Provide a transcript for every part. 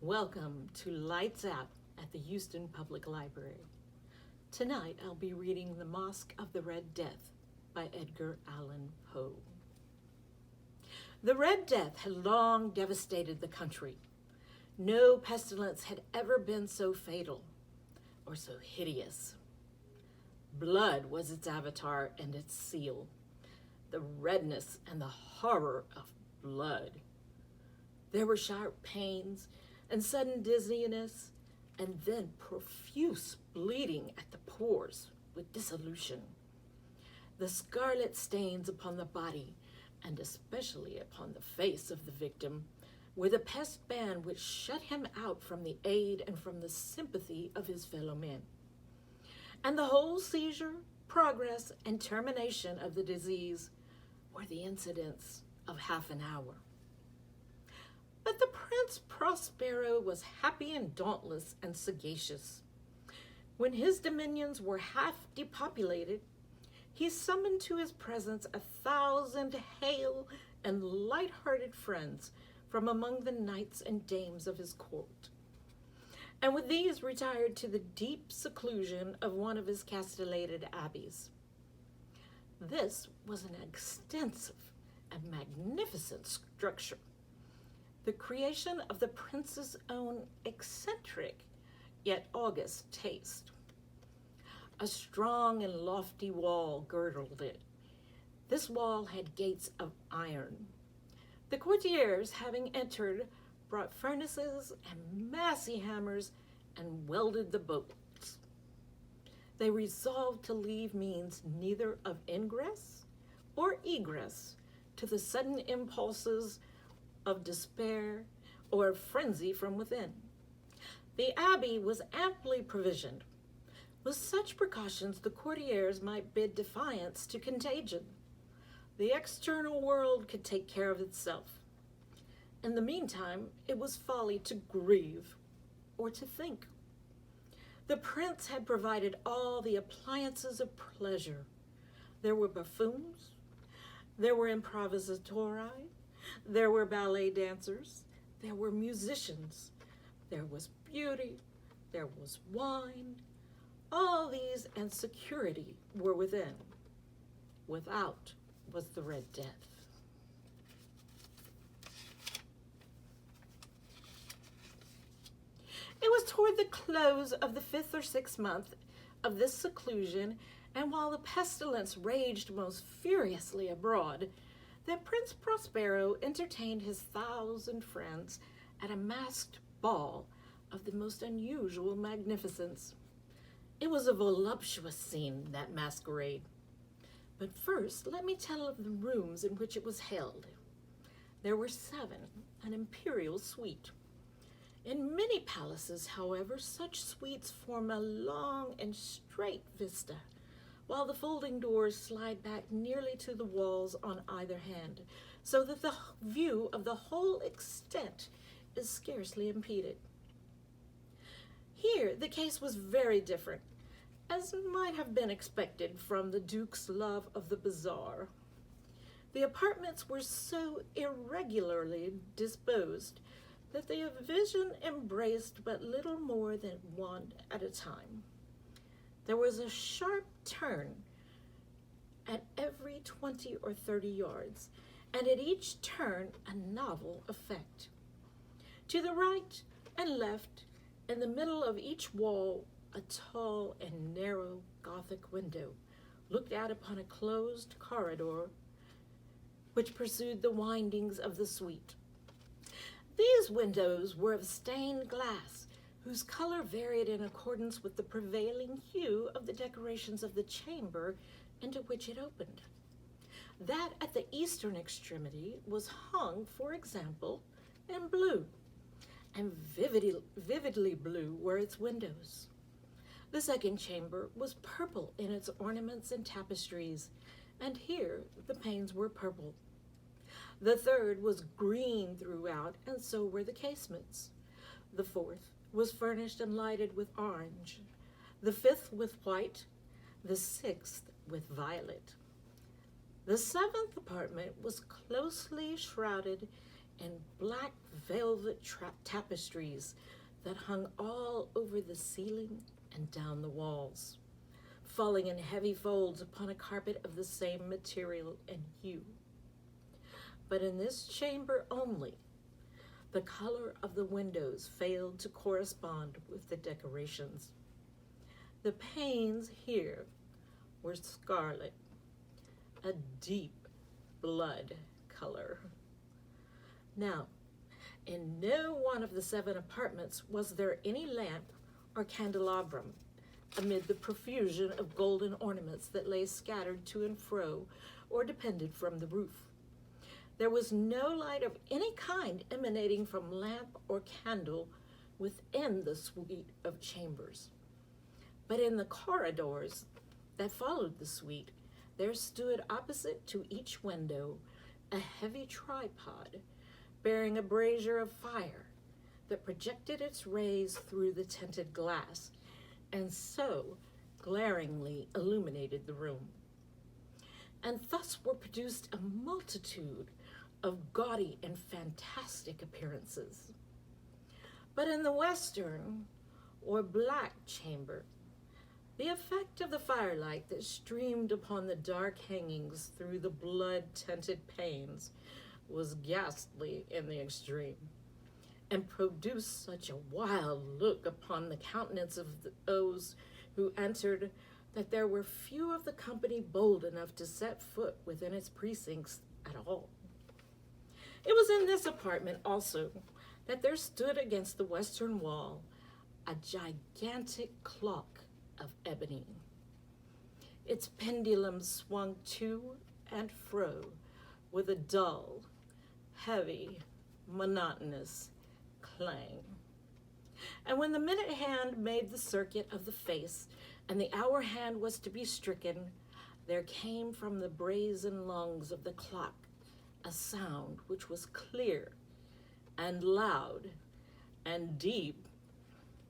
Welcome to Lights Out at the Houston Public Library. Tonight I'll be reading The Masque of the Red Death by Edgar Allen Poe. The Red Death had long devastated the country. No pestilence had ever been so fatal or so hideous. Blood was its avatar and its seal, the redness and the horror of blood. There were sharp pains and sudden dizziness, and then profuse bleeding at the pores with dissolution. The scarlet stains upon the body, and especially upon the face of the victim, were the pest ban which shut him out from the aid and from the sympathy of his fellow men. And the whole seizure, progress, and termination of the disease were the incidents of half an hour. But the Prince Prospero was happy and dauntless and sagacious. When his dominions were half depopulated, he summoned to his presence 1,000 hale and light-hearted friends from among the knights and dames of his court, and with these retired to the deep seclusion of one of his castellated abbeys. This was an extensive and magnificent structure, the creation of the prince's own eccentric yet august taste. A strong and lofty wall girdled it. This wall had gates of iron. The courtiers, having entered, brought furnaces and massy hammers and welded the bolts. They resolved to leave means neither of ingress or egress to the sudden impulses of despair or frenzy from within. The abbey was amply provisioned. With such precautions, the courtiers might bid defiance to contagion. The external world could take care of itself. In the meantime, it was folly to grieve or to think. The prince had provided all the appliances of pleasure. There were buffoons, there were improvisatori, there were ballet dancers, there were musicians, there was beauty, there was wine. All these and security were within. Without was the Red Death. It was toward the close of the 5th or 6th month of this seclusion, and while the pestilence raged most furiously abroad, that Prince Prospero entertained his 1,000 friends at a masked ball of the most unusual magnificence. It was a voluptuous scene, that masquerade. But first, let me tell of the rooms in which it was held. There were 7, an imperial suite. In many palaces, however, such suites form a long and straight vista, while the folding doors slide back nearly to the walls on either hand, so that the view of the whole extent is scarcely impeded. Here, the case was very different, as might have been expected from the Duke's love of the bizarre. The apartments were so irregularly disposed that the vision embraced but little more than one at a time. There was a sharp turn at every 20 or 30 yards, and at each turn a novel effect. To the right and left, in the middle of each wall, a tall and narrow Gothic window looked out upon a closed corridor which pursued the windings of the suite. These windows were of stained glass, whose color varied in accordance with the prevailing hue of the decorations of the chamber into which it opened. That at the eastern extremity was hung, for example, in blue, and vividly blue were its windows. The second chamber was purple in its ornaments and tapestries, and here the panes were purple. The third was green throughout, and so were the casements. The fourth was furnished and lighted with orange, the fifth with white, the sixth with violet. The 7th apartment was closely shrouded and black velvet tapestries that hung all over the ceiling and down the walls, falling in heavy folds upon a carpet of the same material and hue. But in this chamber only, the color of the windows failed to correspond with the decorations. The panes here were scarlet, a deep blood color. Now, in no one of the 7 apartments was there any lamp or candelabrum amid the profusion of golden ornaments that lay scattered to and fro or depended from the roof. There was no light of any kind emanating from lamp or candle within the suite of chambers. But in the corridors that followed the suite, there stood opposite to each window a heavy tripod bearing a brazier of fire that projected its rays through the tinted glass and so glaringly illuminated the room. And thus were produced a multitude of gaudy and fantastic appearances. But in the western or black chamber, the effect of the firelight that streamed upon the dark hangings through the blood-tinted panes was ghastly in the extreme, and produced such a wild look upon the countenance of those who entered that there were few of the company bold enough to set foot within its precincts at all. It was in this apartment also that there stood against the western wall a gigantic clock of ebony. Its pendulum swung to and fro with a dull, heavy, monotonous clang. And when the minute hand made the circuit of the face and the hour hand was to be stricken, there came from the brazen lungs of the clock a sound which was clear and loud and deep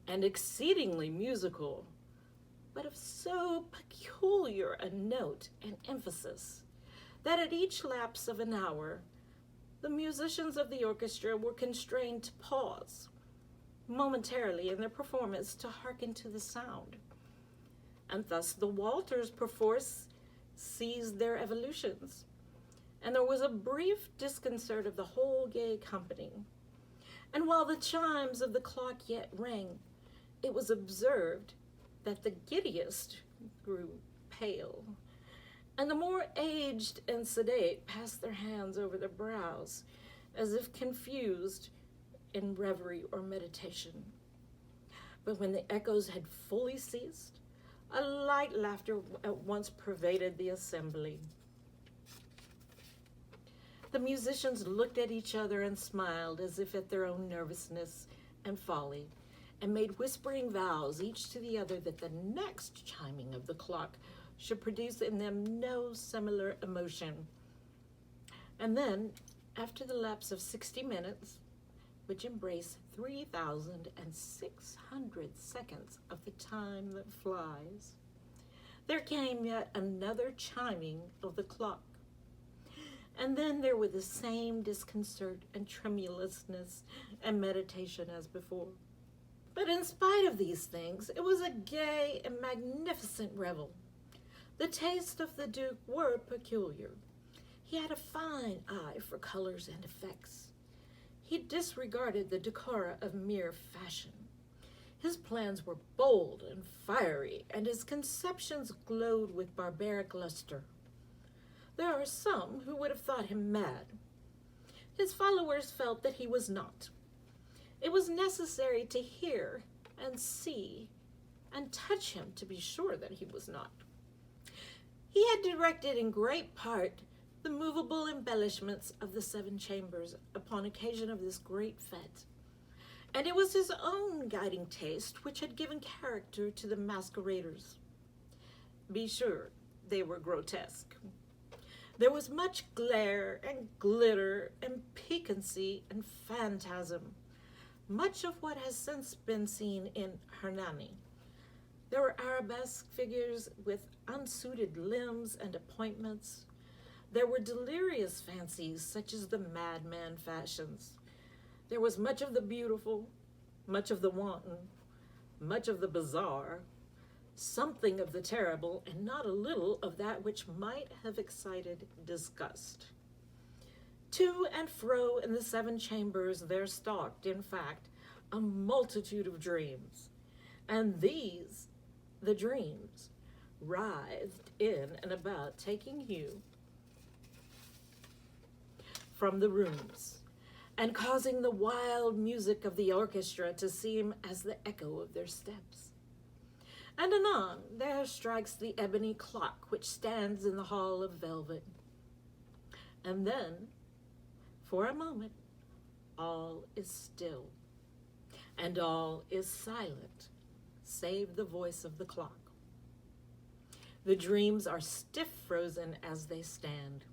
and exceedingly musical, but of so peculiar a note and emphasis that at each lapse of an hour, the musicians of the orchestra were constrained to pause momentarily in their performance to hearken to the sound. And thus the Walters perforce ceased their evolutions, and there was a brief disconcert of the whole gay company. And while the chimes of the clock yet rang, it was observed that the giddiest grew pale, and the more aged and sedate passed their hands over their brows, as if confused in reverie or meditation. But when the echoes had fully ceased, a light laughter at once pervaded the assembly. The musicians looked at each other and smiled as if at their own nervousness and folly, and made whispering vows each to the other that the next chiming of the clock should produce in them no similar emotion. And then, after the lapse of 60 minutes, which embrace 3,600 seconds of the time that flies, there came yet another chiming of the clock. And then there were the same disconcert and tremulousness and meditation as before. But in spite of these things, it was a gay and magnificent revel. The tastes of the Duke were peculiar. He had a fine eye for colors and effects. He disregarded the decora of mere fashion. His plans were bold and fiery, and his conceptions glowed with barbaric luster. There are some who would have thought him mad. His followers felt that he was not. It was necessary to hear and see and touch him to be sure that he was not. He had directed in great part the movable embellishments of the 7 chambers upon occasion of this great fete, and it was his own guiding taste which had given character to the masqueraders. Be sure, they were grotesque. There was much glare and glitter and piquancy and phantasm, much of what has since been seen in Hernani. There were arabesque figures with unsuited limbs and appointments. There were delirious fancies such as the madman fashions. There was much of the beautiful, much of the wanton, much of the bizarre, something of the terrible, and not a little of that which might have excited disgust. To and fro in the 7 chambers there stalked, in fact, a multitude of dreams, and these, the dreams, writhed in and about, taking hue from the rooms, and causing the wild music of the orchestra to seem as the echo of their steps. And anon there strikes the ebony clock which stands in the hall of velvet. And then, for a moment, all is still, and all is silent, save the voice of the clock. The dreams are stiff frozen as they stand.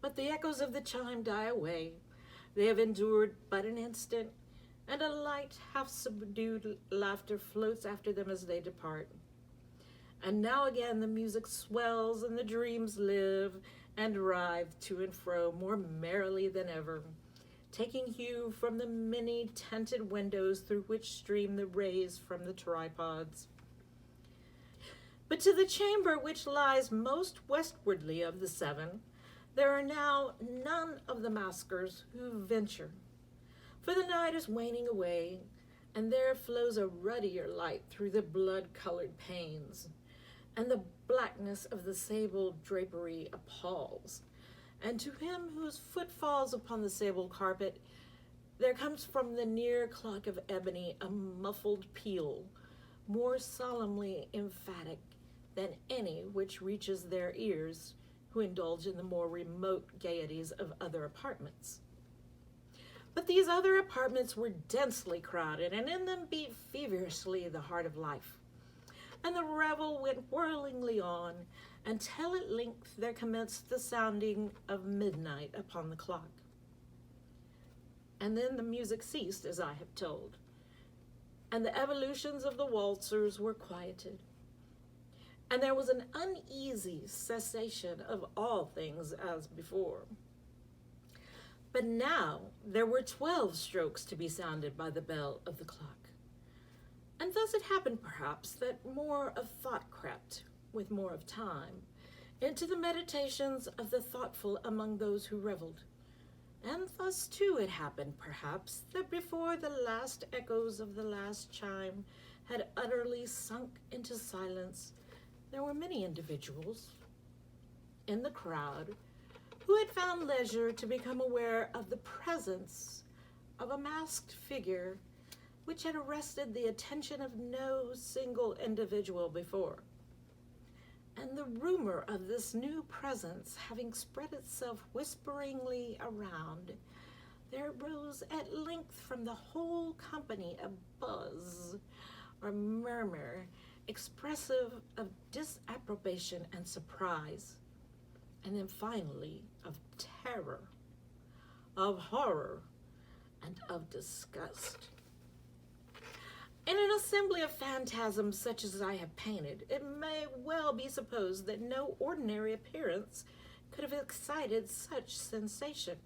But the echoes of the chime die away. They have endured but an instant, and a light, half-subdued laughter floats after them as they depart. And now again the music swells, and the dreams live and writhe to and fro more merrily than ever, taking hue from the many tinted windows through which stream the rays from the tripods. But to the chamber which lies most westwardly of the 7, there are now none of the maskers who venture, for the night is waning away, and there flows a ruddier light through the blood-colored panes, and the blackness of the sable drapery appalls, and to him whose foot falls upon the sable carpet, there comes from the near clock of ebony a muffled peal, more solemnly emphatic than any which reaches their ears, who indulge in the more remote gaieties of other apartments. But these other apartments were densely crowded, and in them beat feverishly the heart of life. And the revel went whirlingly on, until at length there commenced the sounding of midnight upon the clock. And then the music ceased, as I have told, and the evolutions of the waltzers were quieted. And there was an uneasy cessation of all things as before. But now there were 12 strokes to be sounded by the bell of the clock. And thus it happened, perhaps, that more of thought crept, with more of time, into the meditations of the thoughtful among those who reveled. And thus, too, it happened, perhaps, that before the last echoes of the last chime had utterly sunk into silence, there were many individuals in the crowd who had found leisure to become aware of the presence of a masked figure which had arrested the attention of no single individual before. And the rumor of this new presence having spread itself whisperingly around, there rose at length from the whole company a buzz or murmur expressive of disapprobation and surprise, and then finally of terror, of horror, and of disgust. In an assembly of phantasms such as I have painted, it may well be supposed that no ordinary appearance could have excited such sensation.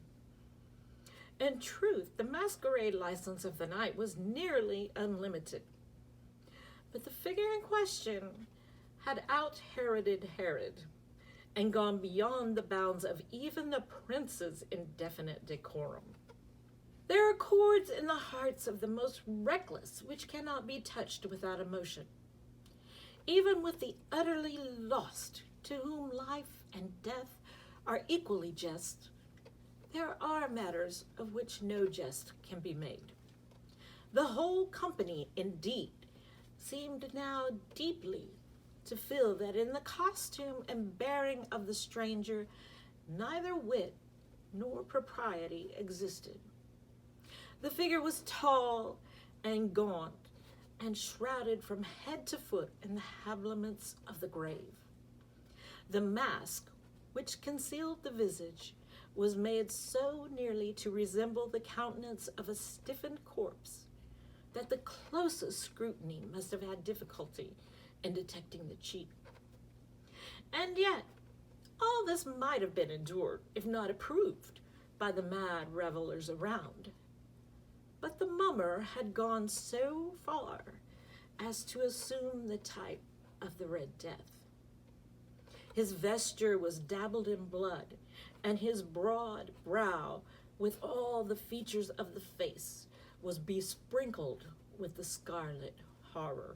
In truth, the masquerade license of the night was nearly unlimited. But the figure in question had out-Heroded Herod and gone beyond the bounds of even the prince's indefinite decorum. There are chords in the hearts of the most reckless which cannot be touched without emotion. Even with the utterly lost, to whom life and death are equally jest, there are matters of which no jest can be made. The whole company, indeed, seemed now deeply to feel that in the costume and bearing of the stranger, neither wit nor propriety existed. The figure was tall and gaunt, and shrouded from head to foot in the habiliments of the grave. The mask, which concealed the visage, was made so nearly to resemble the countenance of a stiffened corpse that the closest scrutiny must have had difficulty in detecting the cheat. And yet, All this might have been endured, if not approved, by the mad revelers around. But the mummer had gone so far as to assume the type of the Red Death. His vesture was dabbled in blood, and his broad brow, with all the features of the face, was besprinkled with the scarlet horror.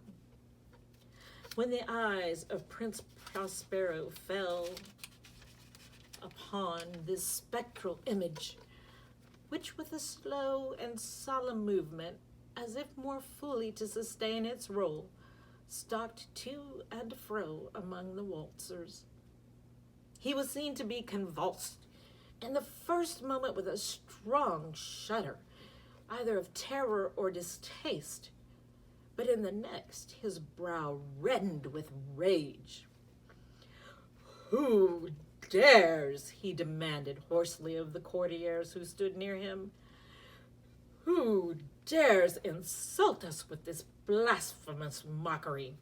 When the eyes of Prince Prospero fell upon this spectral image, which with a slow and solemn movement, as if more fully to sustain its role, stalked to and fro among the waltzers, he was seen to be convulsed in the first moment with a strong shudder, either of terror or distaste, but in the next his brow reddened with rage. "Who dares," he demanded hoarsely of the courtiers who stood near him, "who dares insult us with this blasphemous mockery?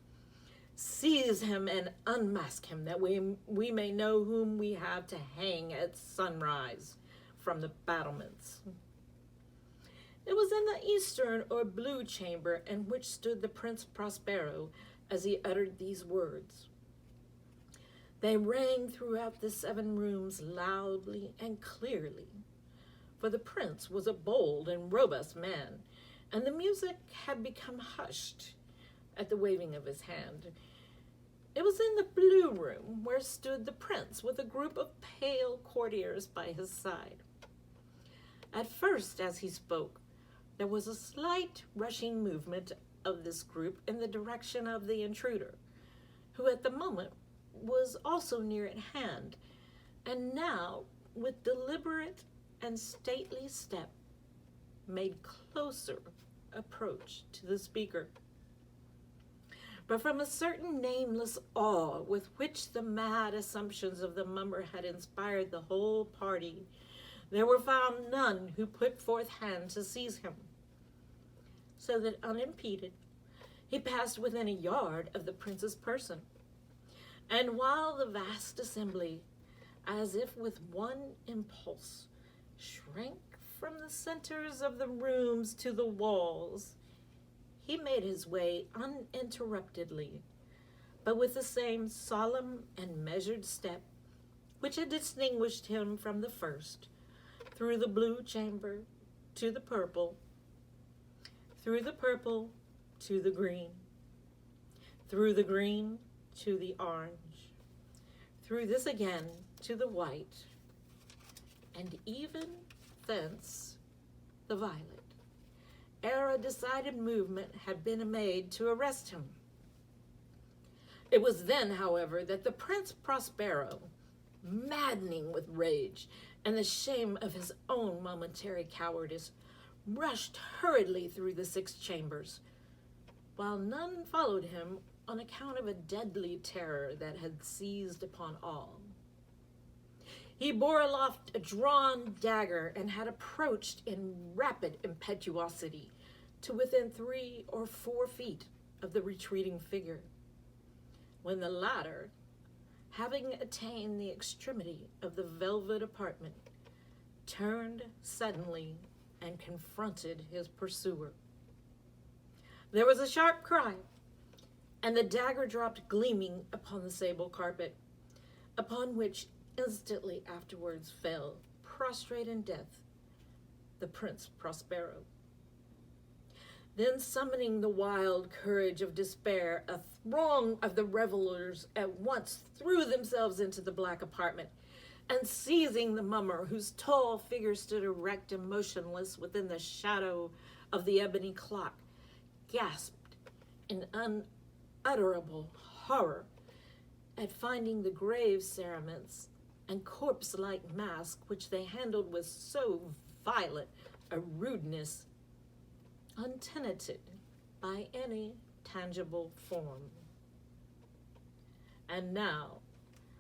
Seize him and unmask him, that we may know whom we have to hang at sunrise from the battlements." It was in the eastern or blue chamber in which stood the Prince Prospero as he uttered these words. They rang throughout the 7 rooms loudly and clearly, for the prince was a bold and robust man, and the music had become hushed at the waving of his hand. It was in the blue room where stood the prince with a group of pale courtiers by his side. At first, as he spoke, there was a slight rushing movement of this group in the direction of the intruder, who at the moment was also near at hand, and now, with deliberate and stately step, made closer approach to the speaker. But from a certain nameless awe with which the mad assumptions of the mummer had inspired the whole party, there were found none who put forth hand to seize him, so that unimpeded he passed within a yard of the prince's person. And while the vast assembly, as if with one impulse, shrank from the centers of the rooms to the walls, he made his way uninterruptedly, but with the same solemn and measured step which had distinguished him from the first, through the blue chamber to the purple, through the purple to the green, through the green to the orange, through this again to the white, and even thence the violet, ere a decided movement had been made to arrest him. It was then, however, that the Prince Prospero, maddening with rage and the shame of his own momentary cowardice, rushed hurriedly through the 6 chambers, while none followed him on account of a deadly terror that had seized upon all. He bore aloft a drawn dagger and had approached in rapid impetuosity to within 3 or 4 feet of the retreating figure, when the latter, having attained the extremity of the velvet apartment, turned suddenly and confronted his pursuer. There was a sharp cry, and the dagger dropped gleaming upon the sable carpet, upon which instantly afterwards fell, prostrate in death, the Prince Prospero. Then, summoning the wild courage of despair, a throng of the revelers at once threw themselves into the black apartment, and seizing the mummer, whose tall figure stood erect and motionless within the shadow of the ebony clock, gasped in unutterable horror at finding the grave cerements and corpse-like mask which they handled with so violent a rudeness, untenanted by any tangible form. And now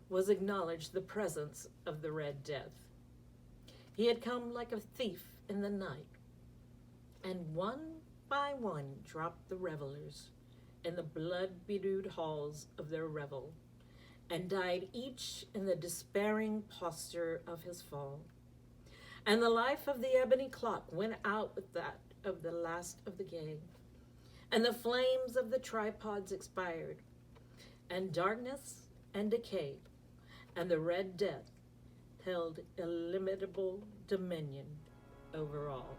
was acknowledged the presence of the Red Death. He had come like a thief in the night, and one by one dropped the revelers in the blood-bedewed halls of their revel, and died each in the despairing posture of his fall. And the life of the ebony clock went out with that of the last of the gay, and the flames of the tripods expired, and darkness and decay and the Red Death held illimitable dominion over all.